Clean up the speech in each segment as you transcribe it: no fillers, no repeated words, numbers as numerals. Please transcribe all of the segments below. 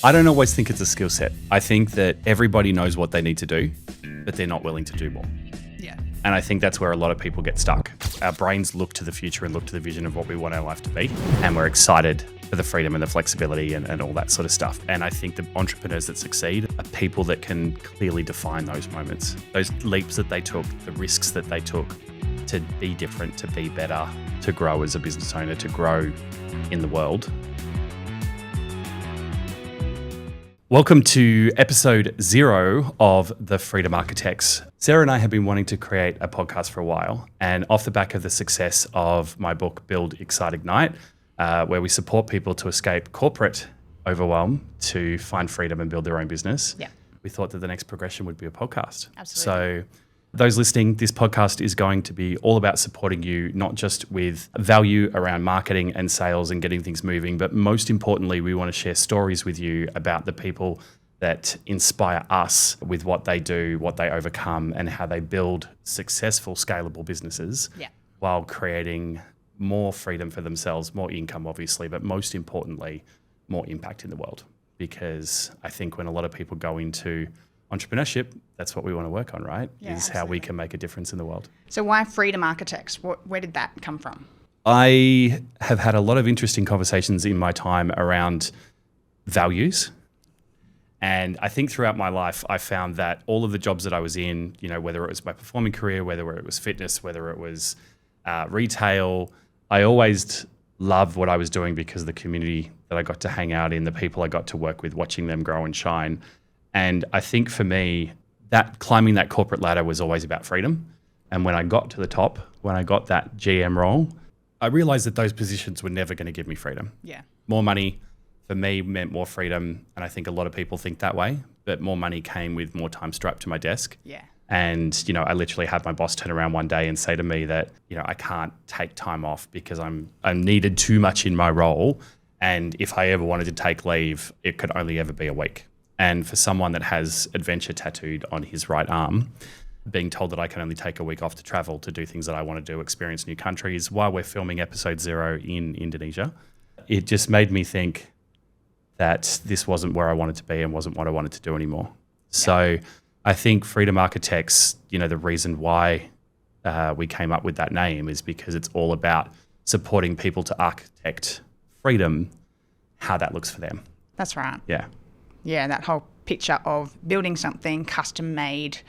I don't always think it's a skill set. I think that everybody knows what they need to do, but they're not willing to do more. Yeah. And I think that's where a lot of people get stuck. Our brains look to the future and look to the vision of what we want our life to be. And we're excited for the freedom and the flexibility and all that sort of stuff. And I think the entrepreneurs that succeed are people that can clearly define those moments, those leaps that they took, the risks that they took to be different, to be better, to grow as a business owner, to grow in the world. Welcome to episode 0 of The Freedom Architects. Sarah and I have been wanting to create a podcast for a while, and off the back of the success of my book, Build, Excite, Ignite, where we support people to escape corporate overwhelm to find freedom and build their own business, we thought that the next progression would be a podcast. Absolutely. So those listening, this podcast is going to be all about supporting you, not just with value around marketing and sales and getting things moving, but most importantly, we want to share stories with you about the people that inspire us with what they do, what they overcome, and how they build successful, scalable businesses while creating more freedom for themselves, more income, obviously, but most importantly, more impact in the world. Because I think when a lot of people go into entrepreneurship, that's what we want to work on, right? Yeah, is how we can make a difference in the world. So why Freedom Architects? Where did that come from? I have had a lot of interesting conversations in my time around values. And I think throughout my life, I found that all of the jobs that I was in, you know, whether it was my performing career, whether it was fitness, whether it was retail, I always loved what I was doing because of the community that I got to hang out in, the people I got to work with, watching them grow and shine. And I think for me, that climbing that corporate ladder was always about freedom. And when I got to the top, when I got that GM role, I realized that those positions were never going to give me freedom. Yeah. More money for me meant more freedom. And I think a lot of people think that way, but more money came with more time strapped to my desk. Yeah. And, you know, I literally had my boss turn around one day and say to me that, you know, I can't take time off because I'm needed too much in my role. And if I ever wanted to take leave, it could only ever be a week. And for someone that has adventure tattooed on his right arm, being told that I can only take a week off to travel, to do things that I want to do, experience new countries while we're filming episode 0 in Indonesia, it just made me think that this wasn't where I wanted to be and wasn't what I wanted to do anymore. So I think Freedom Architects, you know, the reason why we came up with that name is because it's all about supporting people to architect freedom, how that looks for them. That's right. Yeah. Yeah, that whole picture of building something custom-made.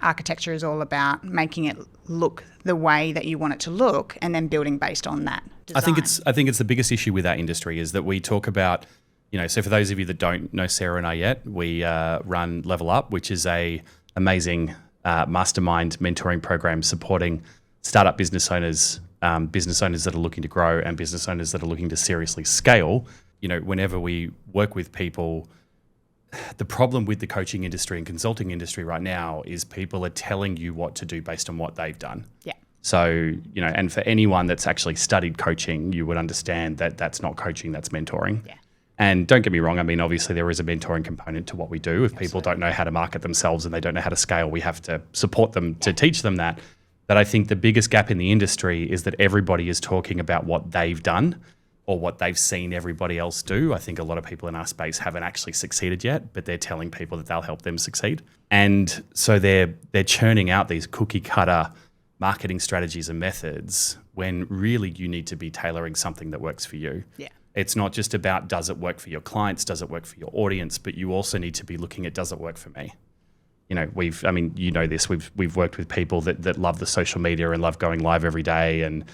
Architecture is all about making it look the way that you want it to look and then building based on that design. I think it's the biggest issue with our industry is that we talk about, you know, so for those of you that don't know Sarah and I yet, we run Level Up, which is a amazing mastermind mentoring program supporting startup business owners that are looking to grow and business owners that are looking to seriously scale. You know, whenever we work with people, the problem with the coaching industry and consulting industry right now is people are telling you what to do based on what they've done. Yeah. So, you know, and for anyone that's actually studied coaching, you would understand that that's not coaching, that's mentoring. Yeah. And don't get me wrong, I mean, obviously there is a mentoring component to what we do. If people don't know how to market themselves and they don't know how to scale, we have to support them to teach them that. But I think the biggest gap in the industry is that everybody is talking about what they've done or what they've seen everybody else do. I think a lot of people in our space haven't actually succeeded yet, but they're telling people that they'll help them succeed. And so they're churning out these cookie cutter marketing strategies and methods when really you need to be tailoring something that works for you. Yeah. It's not just about does it work for your clients, does it work for your audience, but you also need to be looking at does it work for me? You know, you know this, we've worked with people that love the social media and love going live every day and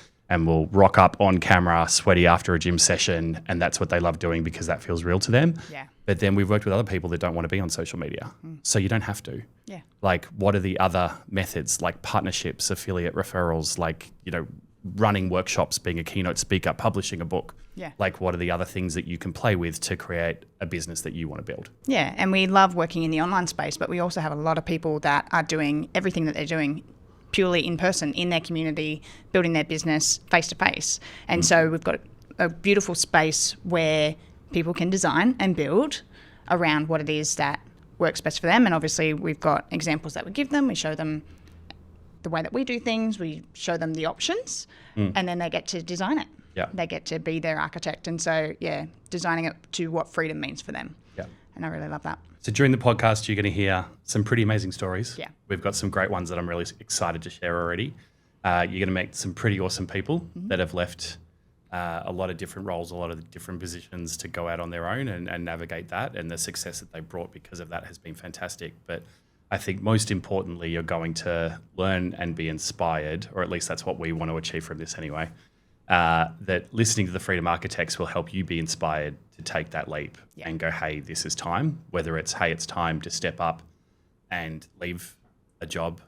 will rock up on camera sweaty after a gym session, and that's what they love doing because that feels real to them. Yeah. But then we've worked with other people that don't want to be on social media. So you don't have to. Yeah. Like, what are the other methods, like partnerships, affiliate referrals, like, you know, running workshops, being a keynote speaker, publishing a book? Yeah. Like, what are the other things that you can play with to create a business that you want to build? Yeah, and we love working in the online space, but we also have a lot of people that are doing everything that they're doing purely in person, in their community, building their business face to face. And so we've got a beautiful space where people can design and build around what it is that works best for them. And obviously we've got examples that we give them. We show them the way that we do things. We show them the options and then they get to design it. Yeah. They get to be their architect. And so, designing it to what freedom means for them. Yeah. And I really love that. So during the podcast, you're going to hear some pretty amazing stories. Yeah. We've got some great ones that I'm really excited to share already. You're going to meet some pretty awesome people that have left a lot of different roles, a lot of different positions to go out on their own and navigate that. And the success that they brought because of that has been fantastic. But I think most importantly, you're going to learn and be inspired, or at least that's what we want to achieve from this anyway, that listening to the Freedom Architects will help you be inspired to take that leap and go, hey, this is time. Whether it's, hey, it's time to step up and leave a job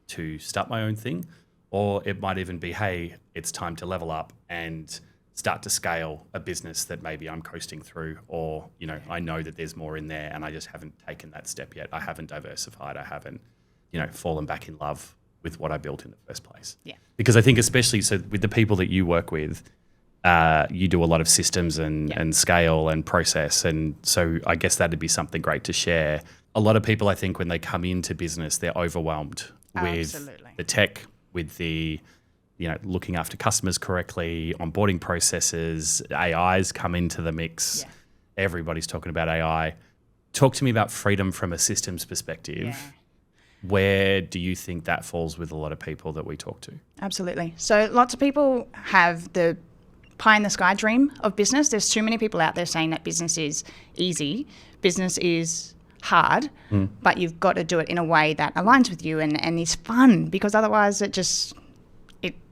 to start my own thing, or it might even be, hey, it's time to level up and start to scale a business that maybe I'm coasting through, or, I know that there's more in there and I just haven't taken that step yet. I haven't diversified. I haven't, fallen back in love with what I built in the first place. Yeah. Because I think especially so with the people that you work with, you do a lot of systems and scale and process. And so I guess that'd be something great to share. A lot of people, I think, when they come into business, they're overwhelmed with the tech, with the looking after customers correctly, onboarding processes, AIs come into the mix. Yeah. Everybody's talking about AI. Talk to me about freedom from a systems perspective. Yeah. Where do you think that falls with a lot of people that we talk to? Absolutely. So lots of people have the pie in the sky dream of business. There's too many people out there saying that business is easy. Business is hard, but you've got to do it in a way that aligns with you and is fun, because otherwise it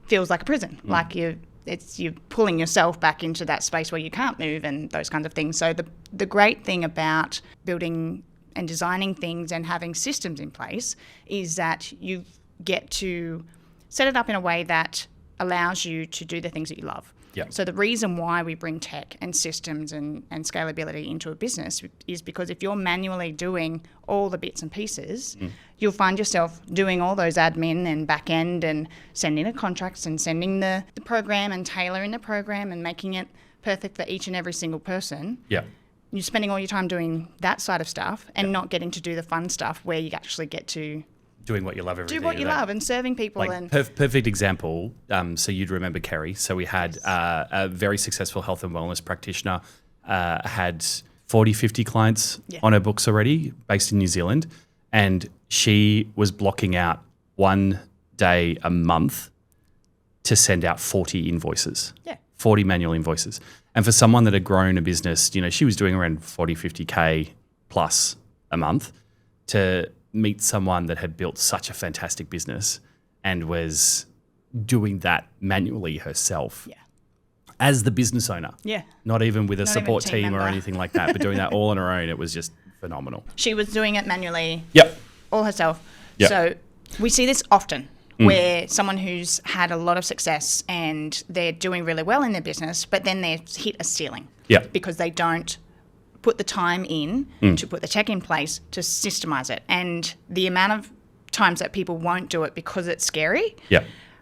feels like a prison. Like you're pulling yourself back into that space where you can't move and those kinds of things. So the great thing about building and designing things and having systems in place is that you get to set it up in a way that allows you to do the things that you love. Yeah. So the reason why we bring tech and systems and scalability into a business is because if you're manually doing all the bits and pieces, you'll find yourself doing all those admin and back end and sending the contracts and sending the program and tailoring the program and making it perfect for each and every single person. Yeah. You're spending all your time doing that side of stuff and not getting to do the fun stuff where you actually get to doing what you love every day. Do what you love and serving people. Like perfect example. So you'd remember Kerry. So we had a very successful health and wellness practitioner, had 40, 50 clients on her books already, based in New Zealand. And she was blocking out one day a month to send out 40 invoices. Yeah. 40 manual invoices. And for someone that had grown a business, she was doing around 40, 50K plus a month, to meet someone that had built such a fantastic business and was doing that manually herself as the business owner. Yeah. Not even with a support team or anything like that, but doing that all on her own. It was just phenomenal. She was doing it manually. Yep. All herself. Yep. So we see this often where someone who's had a lot of success and they're doing really well in their business, but then they hit a ceiling. Yeah. Because they don't put the time in to put the tech in place to systemize it. And the amount of times that people won't do it because it's scary,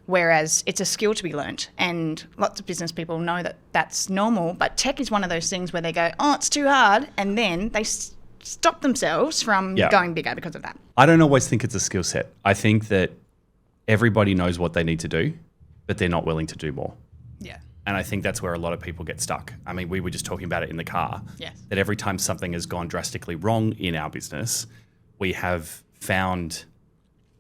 whereas it's a skill to be learnt. And lots of business people know that that's normal, but tech is one of those things where they go, oh, it's too hard, and then they stop themselves from going bigger because of that. I don't always think it's a skill set. I think that everybody knows what they need to do, but they're not willing to do more. Yeah. And I think that's where a lot of people get stuck. I mean, we were just talking about it in the car. Yes. That every time something has gone drastically wrong in our business, we have found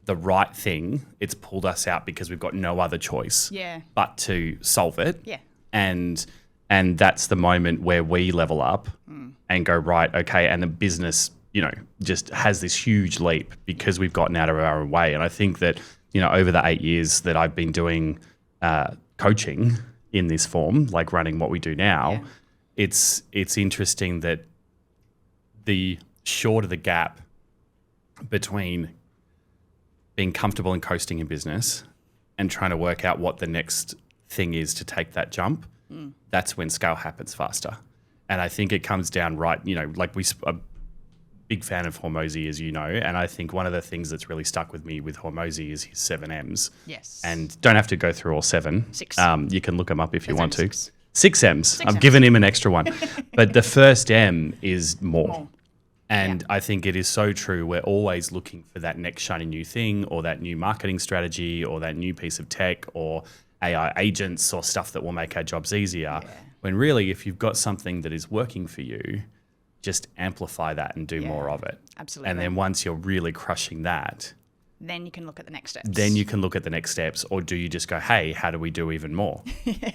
the right thing. It's pulled us out because we've got no other choice but to solve it. Yeah. And that's the moment where we level up and go, right, okay, and the business, just has this huge leap because we've gotten out of our own way. And I think that, over the 8 years that I've been doing coaching in this form, like running what we do now, it's interesting that the shorter the gap between being comfortable and coasting in business and trying to work out what the next thing is to take that jump, that's when scale happens faster. And I think it comes down right, like a big fan of Hormozy, as you know, and I think one of the things that's really stuck with me with Hormozy is his 7 M's. Yes. And don't have to go through all 7. 6. You can look them up if you want to. 6. 6 M's. I'm giving him an extra one. But the first M is more. And I think it is so true. We're always looking for that next shiny new thing or that new marketing strategy or that new piece of tech or AI agents or stuff that will make our jobs easier. When really, if you've got something that is working for you, just amplify that and do more of it. Absolutely. And then once you're really crushing that, then you can look at the next steps. Or do you just go, hey, how do we do even more?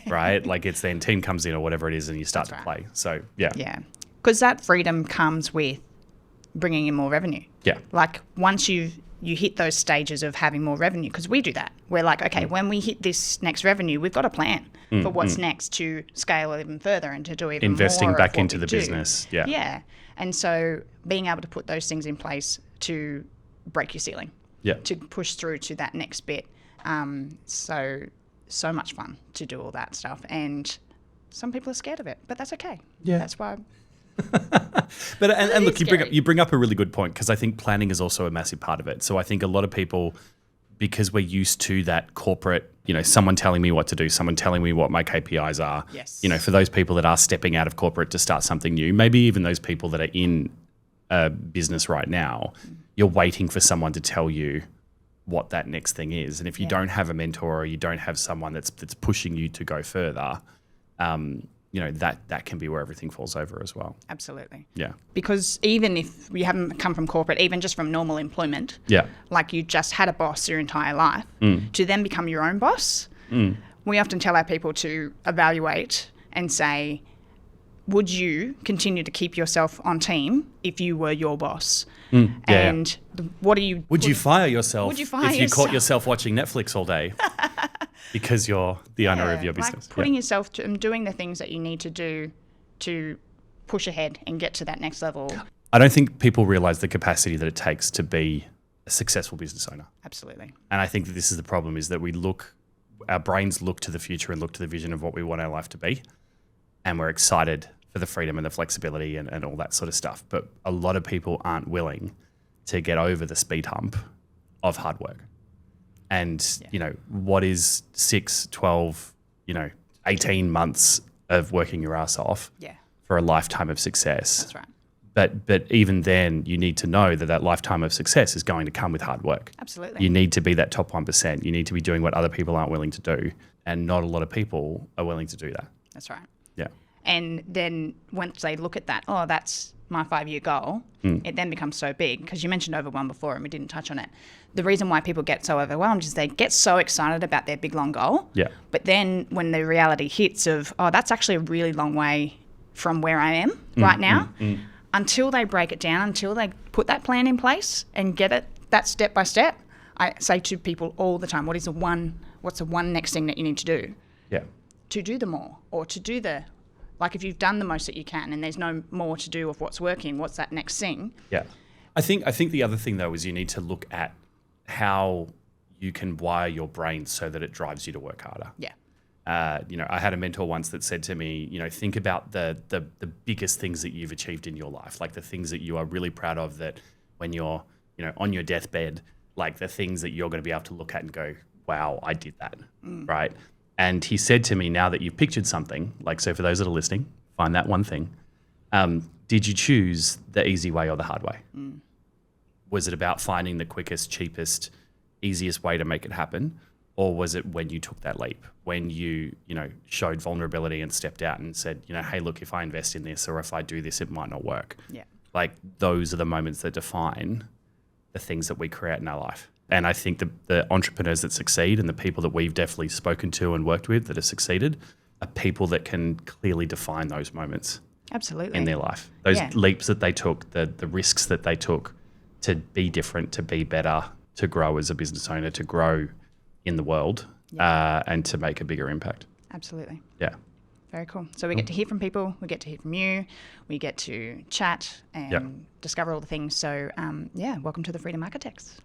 Right? Like it's then team comes in or whatever it is and you start to play. So, yeah. Yeah. Because that freedom comes with bringing in more revenue. Yeah. Like once you hit those stages of having more revenue, because we do that. We're like, okay, when we hit this next revenue, we've got a plan for what's next to scale even further and to do even investing more back of what into we the do. business. Yeah. Yeah. And so being able to put those things in place to break your ceiling. Yeah. To push through to that next bit. So much fun to do all that stuff. And some people are scared of it, but that's okay. Yeah. That's why. But and look, you bring up a really good point, because I think planning is also a massive part of it. So I think a lot of people, because we're used to that corporate, someone telling me what to do, someone telling me what my KPIs are. Yes. For those people that are stepping out of corporate to start something new, maybe even those people that are in a business right now, you're waiting for someone to tell you what that next thing is. And if you don't have a mentor or you don't have someone that's pushing you to go further, that can be where everything falls over as well. Absolutely. Yeah. Because even if you haven't come from corporate, even just from normal employment, like you just had a boss your entire life, to then become your own boss, we often tell our people to evaluate and say, would you continue to keep yourself on team if you were your boss? And what do you... Would you fire yourself if you caught yourself? yourself watching Netflix all day because you're the owner of your business? Like putting yourself to, and doing the things that you need to do to push ahead and get to that next level. I don't think people realize the capacity that it takes to be a successful business owner. Absolutely. And I think that this is the problem, is that our brains look to the future and look to the vision of what we want our life to be. And we're excited for the freedom and the flexibility and all that sort of stuff. But a lot of people aren't willing to get over the speed hump of hard work. And, what is 6, 12, 18 months of working your ass off for a lifetime of success. That's right. But even then, you need to know that lifetime of success is going to come with hard work. Absolutely. You need to be that top 1%. You need to be doing what other people aren't willing to do. And not a lot of people are willing to do that. That's right. Yeah. And then once they look at that, oh, that's my 5-year goal, it then becomes so big, because you mentioned overwhelm before and we didn't touch on it. The reason why people get so overwhelmed is they get so excited about their big, long goal. Yeah. But then when the reality hits of, oh, that's actually a really long way from where I am right now, until they break it down, until they put that plan in place and get it that step by step, I say to people all the time, what's the one next thing that you need to do? Yeah. To do the more, or to do the... Like if you've done the most that you can and there's no more to do of what's working, what's that next thing? Yeah. I think the other thing, though, is you need to look at how you can wire your brain so that it drives you to work harder. Yeah. I had a mentor once that said to me, think about the biggest things that you've achieved in your life, like the things that you are really proud of, that when you're, on your deathbed, like the things that you're going to be able to look at and go, wow, I did that, right? And he said to me, now that you've pictured something, like, so for those that are listening, find that one thing. Did you choose the easy way or the hard way? Was it about finding the quickest, cheapest, easiest way to make it happen? Or was it when you took that leap, when you, showed vulnerability and stepped out and said, hey, look, if I invest in this or if I do this, it might not work. Yeah. Like those are the moments that define the things that we create in our life. And I think the entrepreneurs that succeed and the people that we've definitely spoken to and worked with that have succeeded are people that can clearly define those moments. Absolutely. In their life. Those leaps that they took, the risks that they took to be different, to be better, to grow as a business owner, to grow in the world, and to make a bigger impact. Absolutely. Yeah. Very cool. So we get to hear from people, we get to hear from you, we get to chat and discover all the things. So, welcome to the Freedom Architects.